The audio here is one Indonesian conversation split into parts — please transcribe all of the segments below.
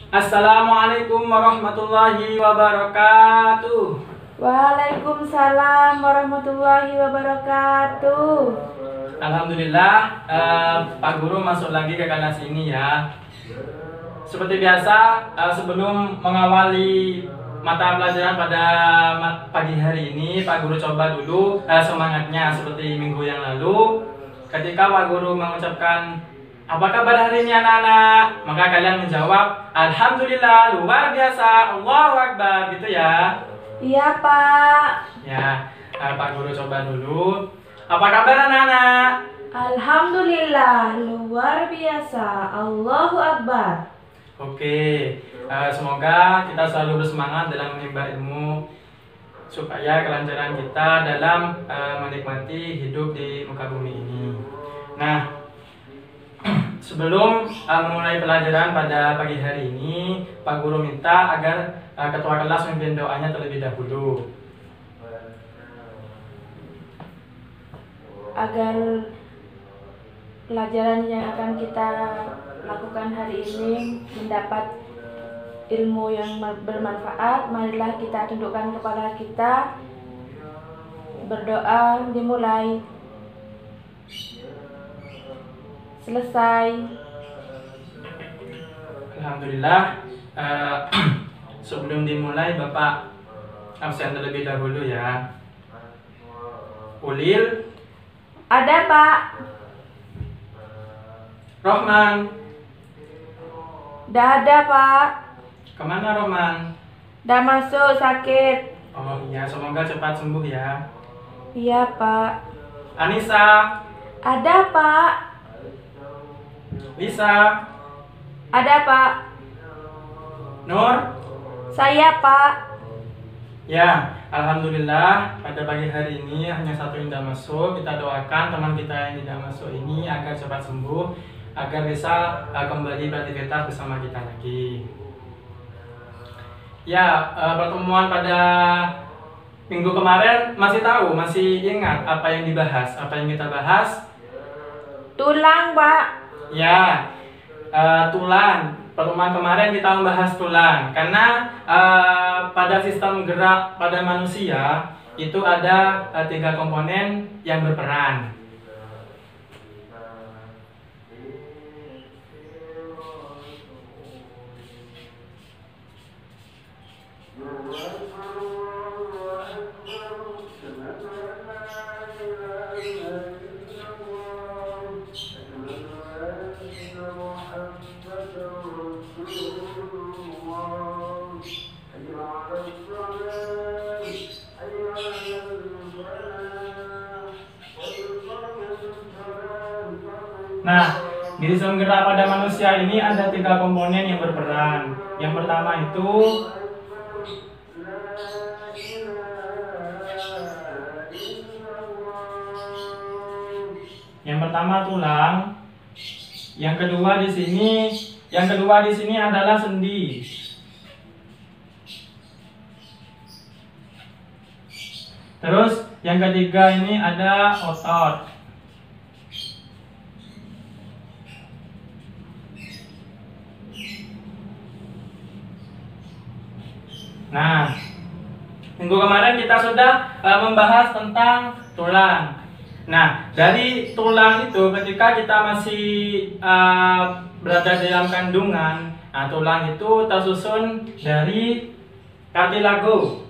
Assalamualaikum warahmatullahi wabarakatuh. Waalaikumsalam warahmatullahi wabarakatuh. Alhamdulillah, Pak Guru masuk lagi ke kelas ini ya. Seperti biasa, sebelum mengawali mata pelajaran pada pagi hari ini, Pak Guru coba dulu semangatnya seperti minggu yang lalu. Ketika Pak Guru mengucapkan apa kabar hari ini anak-anak, maka kalian menjawab Alhamdulillah, luar biasa, Allahu Akbar, gitu ya. Iya Pak. Ya, Pak Guru coba dulu. Apa kabar anak-anak? Alhamdulillah, luar biasa, Allahu Akbar. Oke, semoga kita selalu bersemangat dalam menimba ilmu supaya kelancaran kita dalam menikmati hidup di muka bumi ini. Nah, sebelum memulai pelajaran pada pagi hari ini, Pak Guru minta agar ketua kelas memimpin doanya terlebih dahulu. Agar pelajaran yang akan kita lakukan hari ini mendapat ilmu yang bermanfaat, marilah kita tundukkan kepala kita, berdoa, dimulai. Selesai. Alhamdulillah. Sebelum dimulai, Bapak absen terlebih dahulu ya. Ulil. Ada Pak. Rohman. Dah ada Pak. Kemana Rohman? Dah masuk sakit. Oh iya, semoga cepat sembuh ya. Iya Pak. Anissa. Ada Pak. Lisa. Ada Pak. Nur. Saya Pak. Ya, Alhamdulillah pada pagi hari ini hanya satu yang tidak masuk. Kita doakan teman kita yang tidak masuk ini agar cepat sembuh, agar bisa kembali beraktivitas bersama kita lagi. Ya, pertemuan pada minggu kemarin masih ingat apa yang dibahas, apa yang kita bahas? Tulang Pak. Ya, tulang. Pertemuan kemarin kita membahas tulang karena pada sistem gerak pada manusia itu ada 3 komponen yang berperan. Nah, di sistem gerak pada manusia ini ada 3 komponen yang berperan. Yang pertama itu tulang. Yang kedua di sini adalah sendi. Terus yang ketiga ini ada otot. Nah, minggu kemarin kita sudah membahas tentang tulang. Nah, dari tulang itu ketika kita masih berada dalam kandungan, nah, tulang itu tersusun dari kartilago,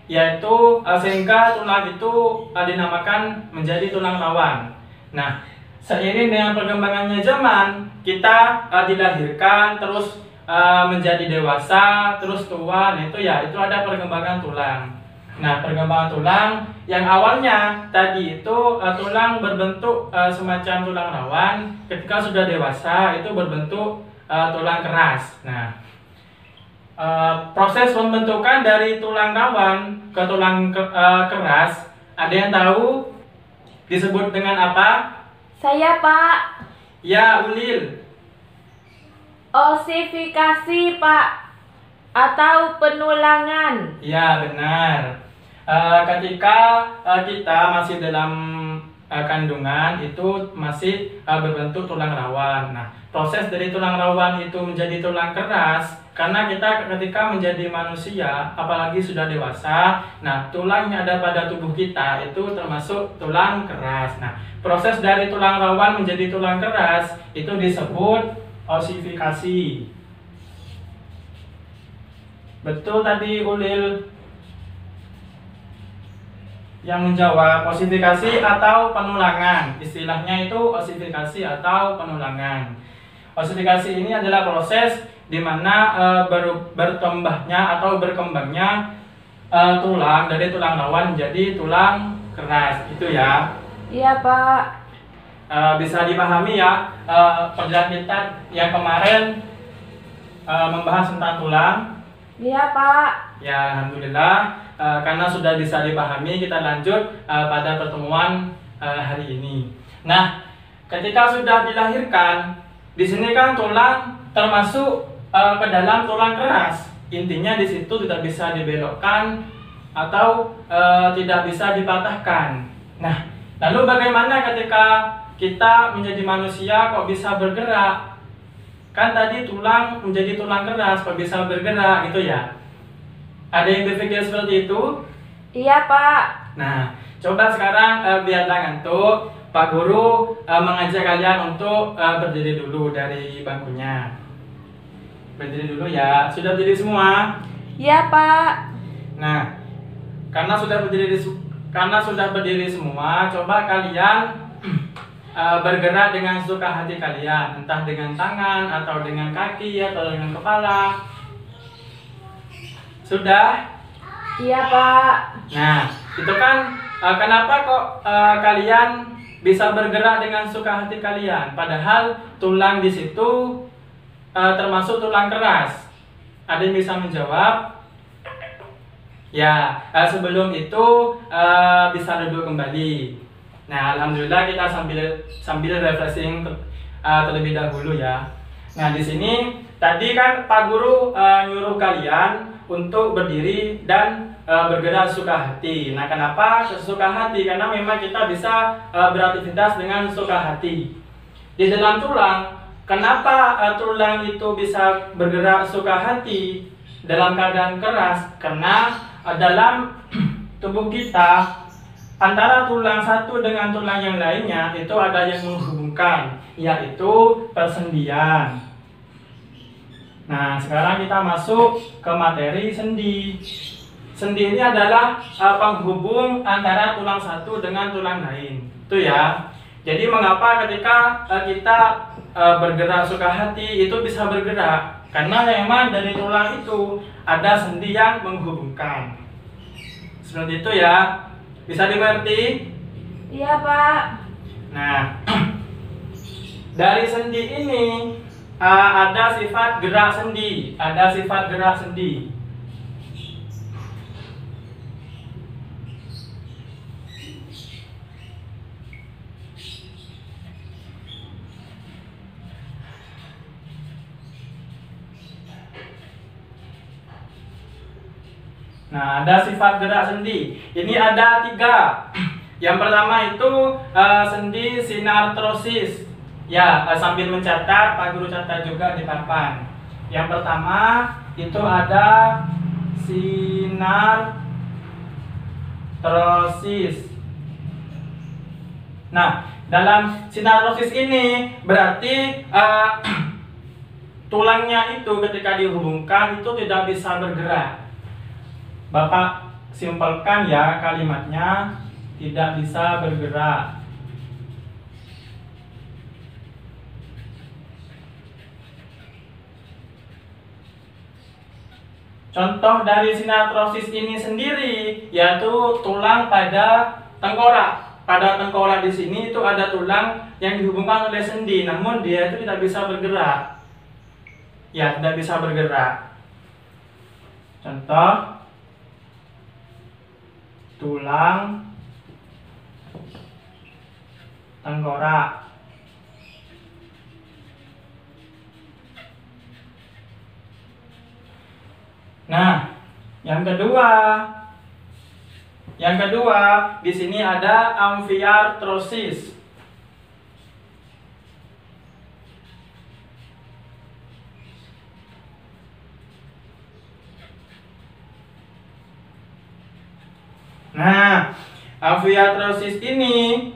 yaitu sehingga tulang itu dinamakan menjadi tulang rawan. Nah, seiring dengan perkembangannya zaman, kita dilahirkan terus menjadi dewasa, terus tua, nah itu ada perkembangan tulang. Nah, perkembangan tulang yang awalnya tadi itu tulang berbentuk semacam tulang rawan, ketika sudah dewasa itu berbentuk tulang keras. Nah, proses pembentukan dari tulang rawan ke tulang keras, ada yang tahu disebut dengan apa? Saya Pak. Ya, Ulil. Osifikasi Pak, atau penulangan. Ya, benar. Ketika kita masih dalam kandungan itu masih berbentuk tulang rawan. Nah, proses dari tulang rawan itu menjadi tulang keras karena kita ketika menjadi manusia, apalagi sudah dewasa, nah tulang yang ada pada tubuh kita itu termasuk tulang keras. Nah, proses dari tulang rawan menjadi tulang keras itu disebut osifikasi. Betul tadi Ulil yang menjawab. Osifikasi atau penulangan, istilahnya itu osifikasi atau penulangan. Osifikasi ini adalah proses di mana bertambahnya atau berkembangnya tulang dari tulang rawan menjadi tulang keras, itu ya. Iya Pak. Bisa dipahami ya, pelajaran kita yang kemarin membahas tentang tulang. Iya Pak. Ya, alhamdulillah. Karena sudah bisa dipahami, kita lanjut pada pertemuan hari ini. Nah, ketika sudah dilahirkan, di sini kan tulang termasuk ke dalam tulang keras. Intinya di situ tidak bisa dibelokkan atau tidak bisa dipatahkan. Nah, lalu bagaimana ketika kita menjadi manusia kok bisa bergerak? Kan tadi tulang menjadi tulang keras kok bisa bergerak gitu ya? Ada yang berpikir seperti itu? Iya Pak. Nah, coba sekarang biarlah ngantuk. Pak Guru mengajak kalian untuk berdiri dulu dari bangkunya. Berdiri dulu ya. Sudah berdiri semua? Iya Pak. Nah, karena sudah berdiri semua, coba kalian bergerak dengan suka hati kalian, entah dengan tangan atau dengan kaki atau dengan kepala. Sudah? Iya Pak. Nah, itu kan kenapa kok kalian bisa bergerak dengan suka hati kalian, padahal tulang di situ termasuk tulang keras. Ada yang bisa menjawab? Ya, sebelum itu bisa duduk kembali. Nah, alhamdulillah kita sambil refreshing terlebih dahulu ya. Nah, di sini tadi kan Pak Guru nyuruh kalian untuk berdiri dan bergerak suka hati. Nah, kenapa suka hati? Karena memang kita bisa beraktivitas dengan suka hati. Di dalam tulang, kenapa tulang itu bisa bergerak suka hati dalam keadaan keras? Karena dalam tubuh kita antara tulang satu dengan tulang yang lainnya itu ada yang menghubungkan, yaitu persendian. Nah, sekarang kita masuk ke materi sendi. Sendi ini adalah penghubung antara tulang satu dengan tulang lain. Itu ya. Jadi mengapa ketika kita bergerak suka hati itu bisa bergerak? Karena memang dari tulang itu ada sendi yang menghubungkan. Seperti itu ya. Bisa dimengerti? Iya Pak. Nah, dari sendi ini ada sifat gerak sendi, Nah, ada sifat gerak sendi. Ini ada 3. Yang pertama itu sendi sinartrosis. Ya, sambil mencatat, Pak Guru catat juga di papan. Yang pertama itu ada sinartrosis. Nah, dalam sinartrosis ini berarti tulangnya itu ketika dihubungkan itu tidak bisa bergerak. Bapak simpelkan ya kalimatnya, tidak bisa bergerak. Contoh dari sinartrosis ini sendiri yaitu tulang pada tengkorak. Pada tengkorak di sini itu ada tulang yang dihubungkan oleh sendi, namun dia itu tidak bisa bergerak. Ya, tidak bisa bergerak. Contoh tulang tengkorak. Nah, yang kedua Yang kedua, di sini ada amfiartrosis. Nah, amfiartrosis ini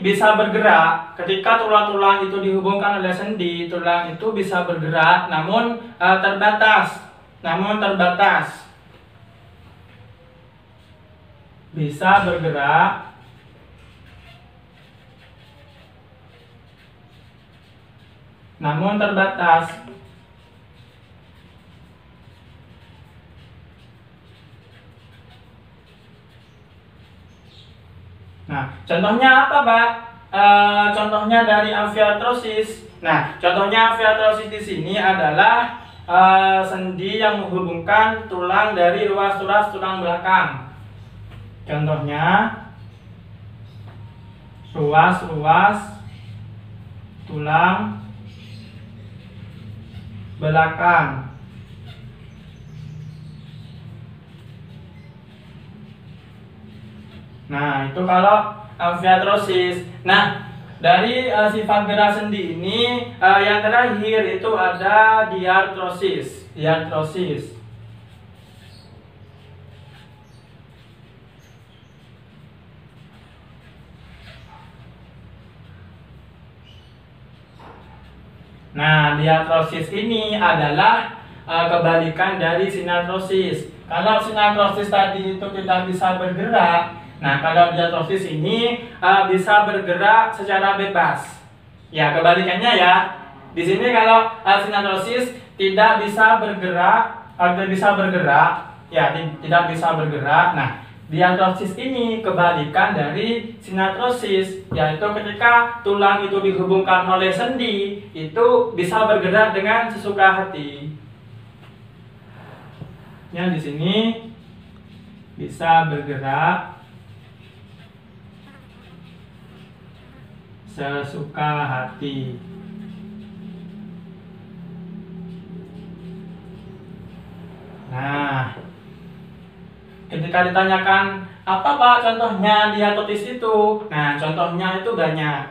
bisa bergerak ketika tulang-tulang itu dihubungkan oleh sendi. Tulang itu bisa bergerak, namun terbatas. Bisa bergerak, namun terbatas. Nah, contohnya apa, Pak? Contohnya dari amfiartrosis. Nah, contohnya amfiartrosis di sini adalah sendi yang menghubungkan tulang dari ruas-ruas tulang belakang. Contohnya ruas-ruas tulang belakang. Nah, itu kalau amfiartrosis. Nah, dari sifat gerak sendi ini yang terakhir itu ada diartrosis. Nah, diartrosis ini adalah kebalikan dari sinartrosis. Kalau sinartrosis tadi itu tidak bisa bergerak, nah kalau diartrosis ini bisa bergerak secara bebas. Ya, kebalikannya ya. Di sini kalau sinartrosis tidak bisa bergerak, tidak bisa bergerak. Nah, diartrosis ini kebalikan dari sinartrosis, yaitu ketika tulang itu dihubungkan oleh sendi, itu bisa bergerak dengan sesuka hati. Ya, di sini bisa bergerak sesuka hati. Nah, ketika ditanyakan apa Pak contohnya diartrosis itu, nah contohnya itu banyak.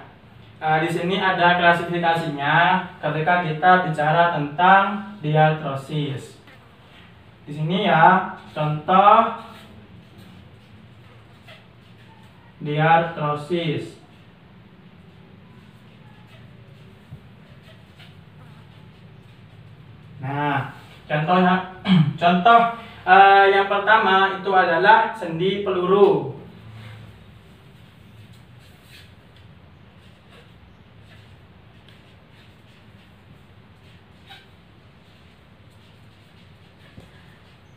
Di sini ada klasifikasinya ketika kita bicara tentang diartrosis. Di sini ya contoh diartrosis. Nah, contoh yang pertama itu adalah sendi peluru.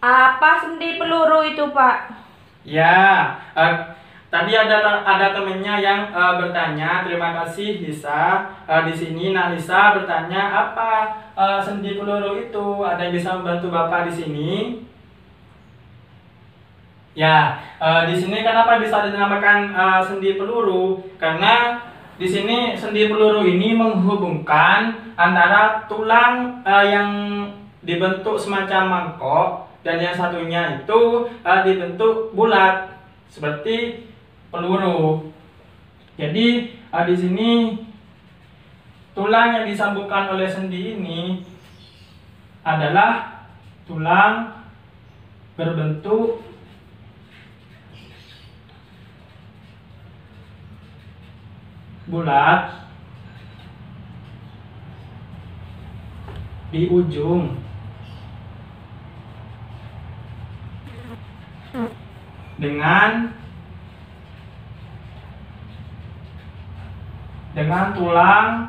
Apa sendi peluru itu, Pak? Ya, tadi ada temennya yang bertanya. Terima kasih Lisa. Di sini Nalisa bertanya apa sendi peluru itu. Ada yang bisa membantu Bapak di sini? Ya, di sini kenapa bisa dinamakan sendi peluru? Karena di sini sendi peluru ini menghubungkan antara tulang yang dibentuk semacam mangkok dan yang satunya itu dibentuk bulat seperti peluru. Jadi di sini tulang yang disambungkan oleh sendi ini adalah tulang berbentuk bulat di ujung dengan tulang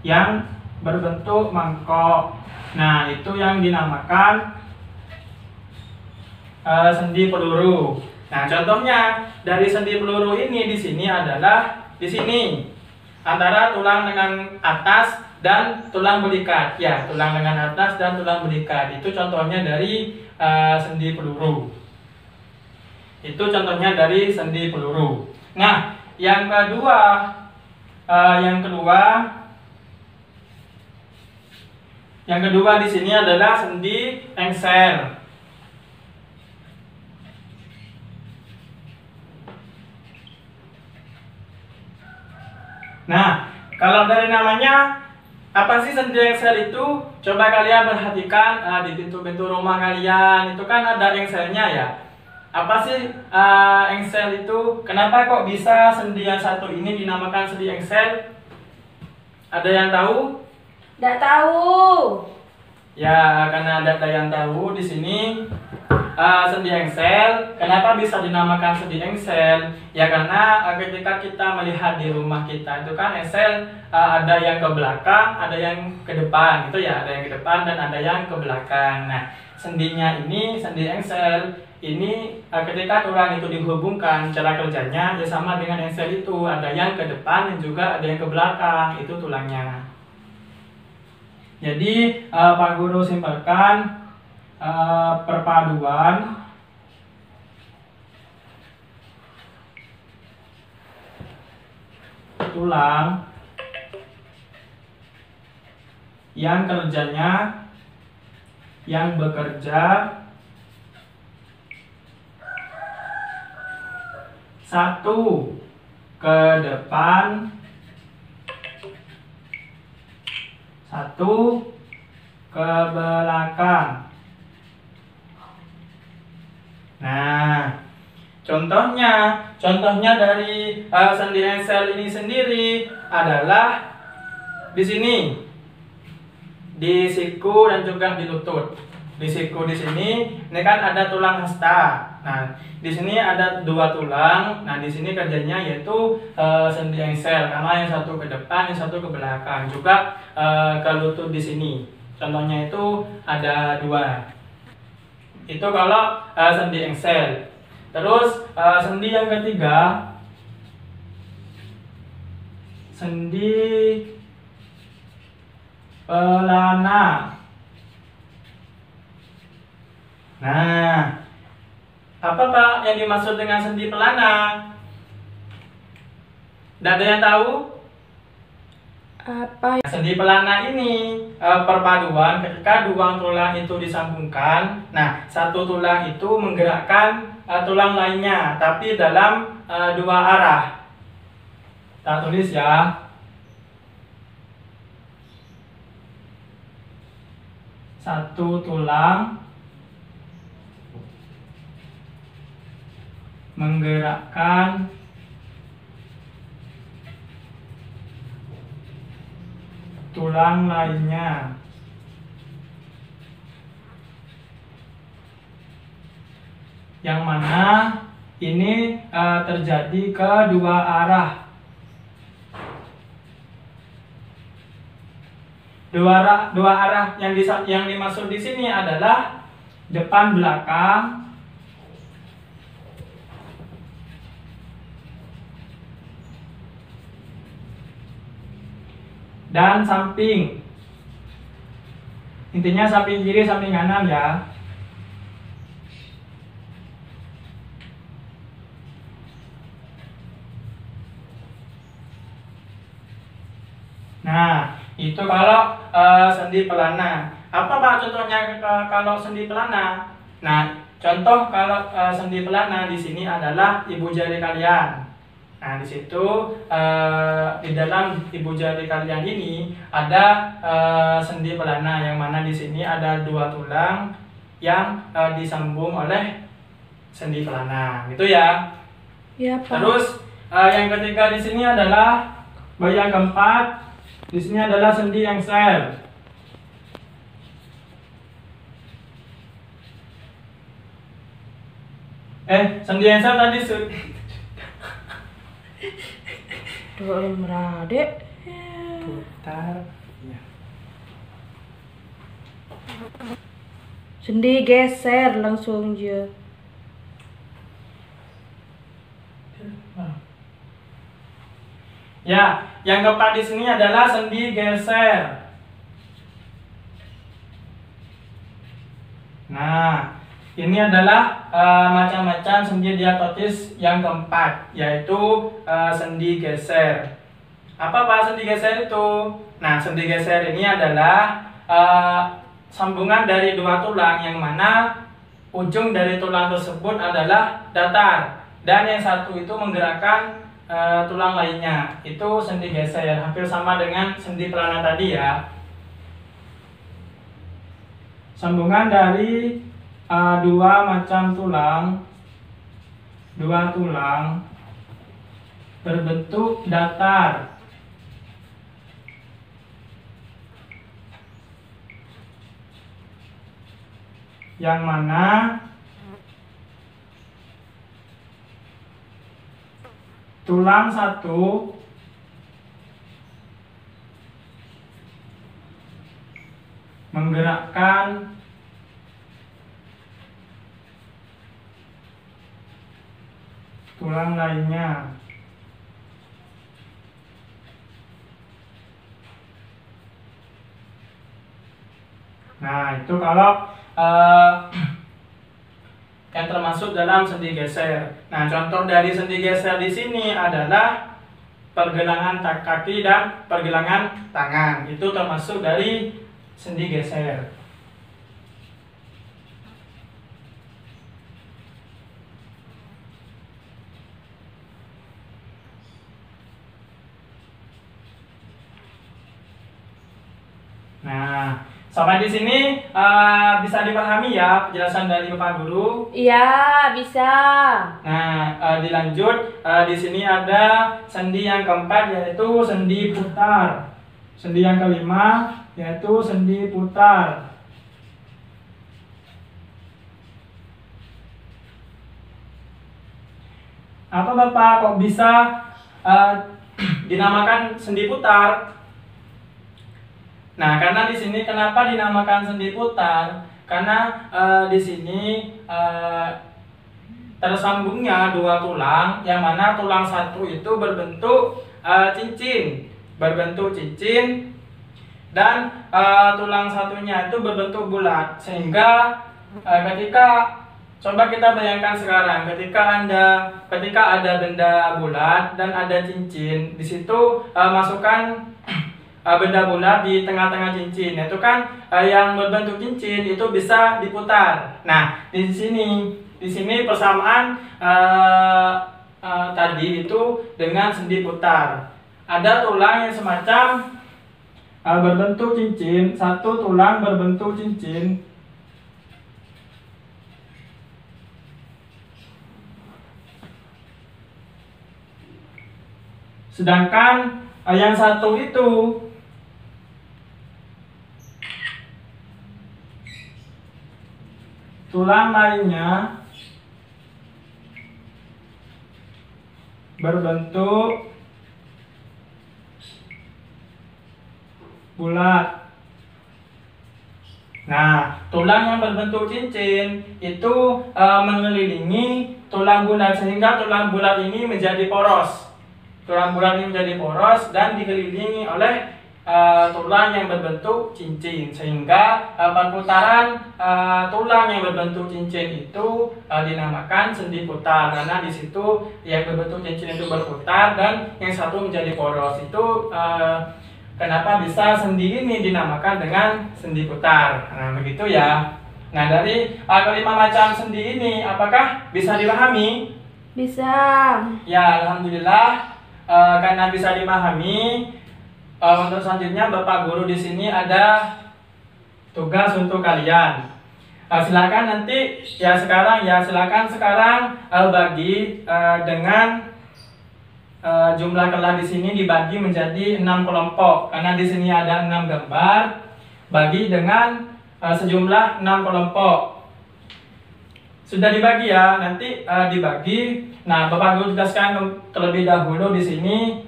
yang berbentuk mangkok. Nah, itu yang dinamakan sendi peluru. Nah, contohnya dari sendi peluru ini di sini adalah di sini antara tulang dengan atas dan tulang belikat. Ya, tulang dengan atas dan tulang belikat. Itu contohnya dari sendi peluru. Itu contohnya dari sendi peluru. Nah, yang kedua Yang kedua di sini adalah sendi engsel. Nah, kalau dari namanya, apa sih sendi engsel itu? Coba kalian perhatikan di pintu-pintu rumah kalian, itu kan ada engselnya ya. Apa sih engsel itu? Kenapa kok bisa sendi yang satu ini dinamakan sendi engsel? Ada yang tahu? Tidak tahu. Ya, karena ada yang tahu di sini sendi engsel. Kenapa bisa dinamakan sendi engsel? Ya karena ketika kita melihat di rumah kita itu kan engsel ada yang ke belakang, ada yang ke depan, itu ya, ada yang ke depan dan ada yang ke belakang. Nah, sendinya ini, sendi engsel ini ketika tulang itu dihubungkan, cara kerjanya ya sama dengan engsel itu, ada yang ke depan dan juga ada yang ke belakang, itu tulangnya. Jadi Pak Guru simpelkan perpaduan tulang yang kerjanya, yang bekerja satu ke depan, satu ke belakang. Nah, contohnya dari sendi engsel ini sendiri adalah di sini, di siku dan juga di lutut. Di siku di sini, ini kan ada tulang hasta. Nah, di sini ada dua tulang. Nah, di sini kerjanya yaitu sendi engsel, karena yang satu ke depan, yang satu ke belakang. Juga ke lutut di sini. Contohnya itu ada dua. Itu kalau sendi engsel. Terus sendi yang ketiga, sendi pelana. Nah, apa Pak yang dimaksud dengan sendi pelana? Tidak ada yang tahu? Apa? Sendi pelana ini perpaduan ketika dua tulang itu disambungkan. Nah, satu tulang itu menggerakkan tulang lainnya, tapi dalam dua arah. Kita tulis ya. Satu tulang menggerakkan tulang lainnya. Yang mana ini terjadi kedua arah. Dua arah yang dimaksud di sini adalah depan belakang dan samping. Intinya samping kiri, samping kanan ya. Nah, itu kalau sendi pelana. Apa Pak contohnya kalau sendi pelana? Nah, contoh kalau sendi pelana di sini adalah ibu jari kalian. Nah, di situ di dalam ibu jari kalian ini ada sendi pelana, yang mana di sini ada dua tulang yang disambung oleh sendi pelana, gitu ya. Ya, Pak. Terus yang ketiga di sini adalah yang keempat. Di sini adalah sendi engsel. Sendi engsel tadi Belum radek. putar. Ya. Sendi geser langsung je. Ya, yang keempat di sini adalah sendi geser. Nah, ini adalah macam-macam sendi diatotis yang keempat, yaitu sendi geser. Apa Pak sendi geser itu? Nah, sendi geser ini adalah sambungan dari dua tulang, yang mana ujung dari tulang tersebut adalah datar dan yang satu itu menggerakkan tulang lainnya, itu sendi geser, hampir sama dengan sendi pelana tadi ya. Sambungan dari dua tulang berbentuk datar. Yang mana tulang satu menggerakkan tulang lainnya. Nah, itu kalau yang termasuk dalam sendi geser. Nah, contoh dari sendi geser di sini adalah pergelangan kaki dan pergelangan tangan. Itu termasuk dari sendi geser. Nah, sampai di sini bisa dipahami ya penjelasan dari Bapak Guru? Iya, bisa. Nah, dilanjut. Di sini ada sendi yang keempat, yaitu sendi putar. Sendi yang kelima yaitu sendi putar. Apa Bapak kok bisa dinamakan sendi putar? Nah, karena di sini kenapa dinamakan sendi putar? Karena di sini tersambungnya dua tulang, yang mana tulang satu itu berbentuk cincin, dan tulang satunya itu berbentuk bulat, sehingga ketika coba kita bayangkan sekarang, ketika ada benda bulat dan ada cincin, di situ masukkan benda bulat di tengah-tengah cincin, itu kan yang berbentuk cincin itu bisa diputar. Nah, di sini persamaan tadi itu dengan sendi putar. Ada tulang yang semacam berbentuk cincin, satu tulang berbentuk cincin. Sedangkan yang satu itu tulang lainnya berbentuk bulat. Nah, tulang yang berbentuk cincin itu mengelilingi tulang bulat, sehingga tulang bulat ini menjadi poros. Tulang bulat ini menjadi poros dan dikelilingi oleh tulang yang berbentuk cincin, sehingga perputaran tulang yang berbentuk cincin itu dinamakan sendi putar, karena di situ yang berbentuk cincin itu berputar dan yang satu menjadi poros. Itu kenapa bisa sendi ini dinamakan dengan sendi putar. Nah, begitu ya. Nah, dari kelima macam sendi ini apakah bisa dipahami? Bisa. Ya, alhamdulillah. Karena bisa dipahami, untuk selanjutnya Bapak Guru di sini ada tugas untuk kalian. Silakan nanti silakan sekarang bagi dengan jumlah kelas di sini dibagi menjadi 6 kelompok, karena di sini ada 6 gambar, bagi dengan sejumlah 6 kelompok. Sudah dibagi ya, nanti dibagi. Nah, Bapak Guru jelaskan terlebih dahulu di sini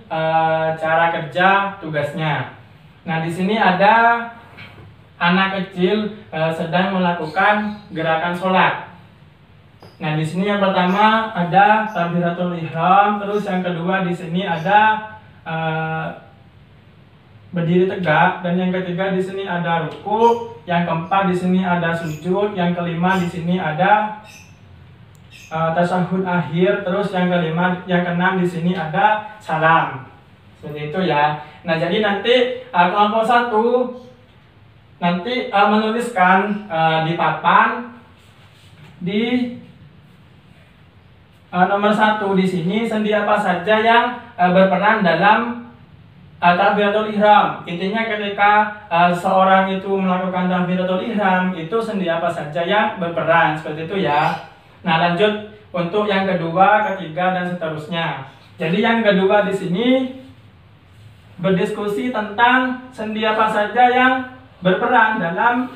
cara kerja tugasnya. Nah, di sini ada anak kecil sedang melakukan gerakan sholat. Nah, di sini yang pertama ada takbiratul ihram, terus yang kedua di sini ada berdiri tegak, dan yang ketiga di sini ada ruku, yang keempat di sini ada sujud, yang kelima di sini ada tasyahud akhir, terus yang keenam di sini ada salam. Seperti itu ya. Nah, jadi nanti kelompok 1 nanti menuliskan di papan di nomor 1 di sini sendi apa saja yang berperan dalam takbiratul ihram. Intinya ketika seorang itu melakukan takbiratul ihram, itu sendi apa saja yang berperan, seperti itu ya. Nah, lanjut untuk yang kedua, ketiga, dan seterusnya. Jadi yang kedua di sini berdiskusi tentang sendi apa saja yang berperan dalam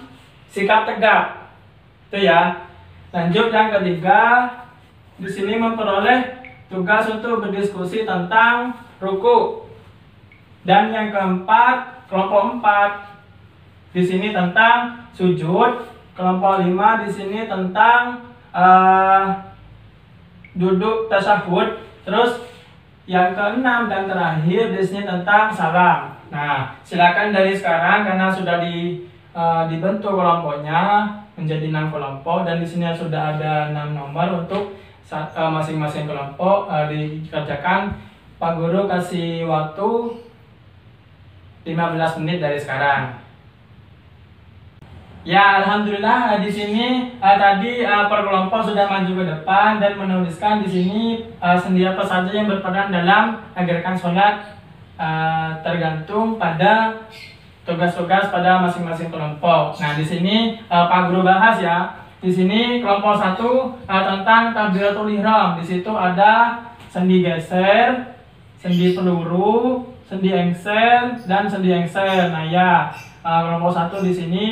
sikap tegak. Itu ya. Lanjut yang ketiga, di sini memperoleh tugas untuk berdiskusi tentang ruku. Dan yang keempat, kelompok 4 di sini tentang sujud, kelompok 5 di sini tentang duduk tasyahud, terus yang keenam dan terakhir di sini tentang salam. Nah, silakan dari sekarang karena sudah dibentuk kelompoknya menjadi 6 kelompok dan di sini sudah ada 6 nomor untuk masing-masing kelompok dikerjakan. Pak Guru kasih waktu 15 menit dari sekarang. Ya, alhamdulillah di sini tadi per kelompok sudah maju ke depan dan menuliskan di sini sendi apa saja yang berperan dalam gerakan sholat, tergantung pada tugas-tugas pada masing-masing kelompok. Nah, di sini Pak Guru bahas ya. Di sini kelompok 1 tentang takbiratul ihram. Di situ ada sendi geser, sendi peluru, sendi engsel, dan sendi engsel. Nah ya, kelompok 1 di sini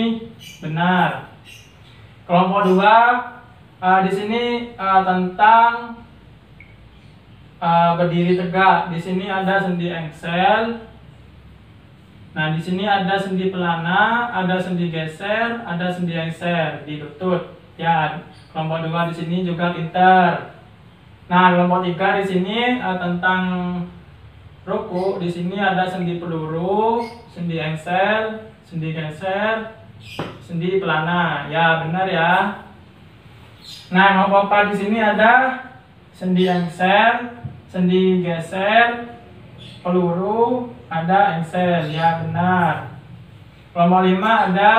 benar. Kelompok 2 di sini tentang berdiri tegak. Di sini ada sendi engsel. Nah, di sini ada sendi pelana, ada sendi geser, ada sendi engsel di lutut. Ya, kelompok 2 di sini juga pintar. Nah, kelompok 3 di sini tentang ruku. Di sini ada sendi peluru, sendi engsel, sendi geser, sendi pelana. Ya, benar ya. Nah, kelompok 4 di sini ada sendi engsel, sendi geser, peluru, ada engsel. Ya, benar. Kelompok 5 ada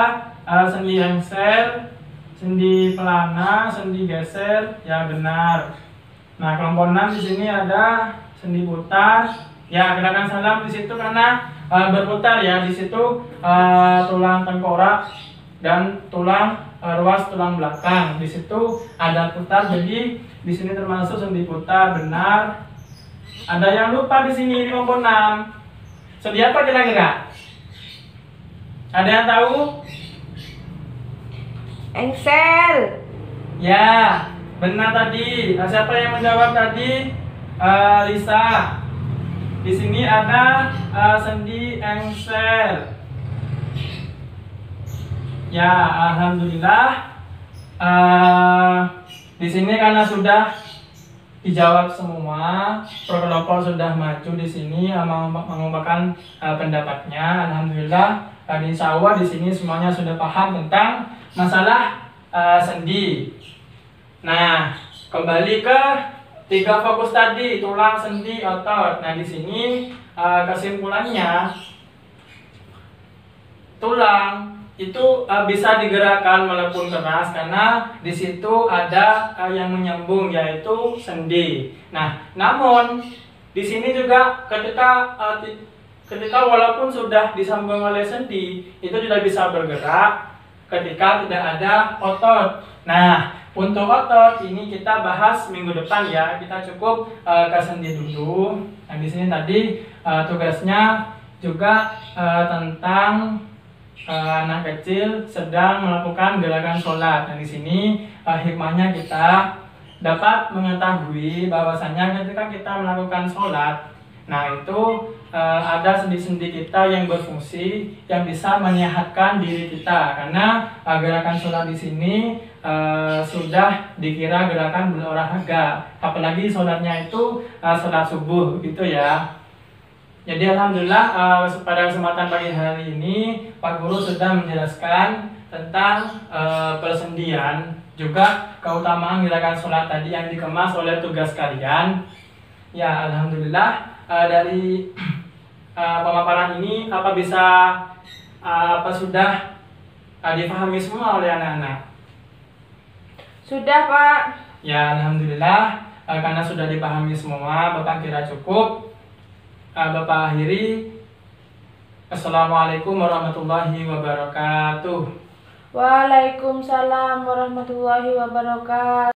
sendi engsel, sendi pelana, sendi geser. Ya, benar. Nah, kelompok 6 di sini ada sendi putar. Ya, gerakan salam di situ karena berputar ya. Di situ tulang tengkorak dan tulang ruas tulang belakang. Di situ ada putar, jadi di sini termasuk sendi putar. Benar. Ada yang lupa di sini di kelompok 6. Sendi apa kira-kira? Ada yang tahu? Engsel. Ya, benar tadi. Siapa yang menjawab tadi? Lisa. Di sini ada sendi engsel. Ya, alhamdulillah. Di sini karena sudah dijawab semua, per kelompok sudah maju di sini mengungkapkan pendapatnya. Alhamdulillah. Insya Allah di sini semuanya sudah paham tentang masalah sendi. Nah, kembali ke 3 fokus tadi, tulang, sendi, otot. Nah, di sini kesimpulannya, tulang itu bisa digerakkan walaupun keras karena di situ ada yang menyambung yaitu sendi. Nah, namun di sini juga ketika walaupun sudah disambung oleh sendi itu tidak bisa bergerak ketika tidak ada otot. Nah, untuk otot ini kita bahas minggu depan ya. Kita cukup ke sendi dulu. Nah, di sini tadi tugasnya juga tentang anak kecil sedang melakukan gerakan sholat. Nah, di sini hikmahnya kita dapat mengetahui bahwasanya ketika kita melakukan sholat, nah itu ada sendi-sendi kita yang berfungsi yang bisa menyehatkan diri kita karena gerakan sholat di sini sudah dikira gerakan berolahraga, apalagi sholatnya itu sholat subuh gitu ya. Jadi alhamdulillah pada kesempatan pagi hari ini Pak Guru sudah menjelaskan tentang persendian juga keutamaan gerakan sholat tadi yang dikemas oleh tugas kalian. Ya, alhamdulillah dari pemaparan ini sudah dipahami semua oleh anak-anak? Sudah, Pak. Ya, alhamdulillah. Karena sudah dipahami semua, Bapak kira cukup. Bapak akhiri. Assalamualaikum warahmatullahi wabarakatuh. Waalaikumsalam warahmatullahi wabarakatuh.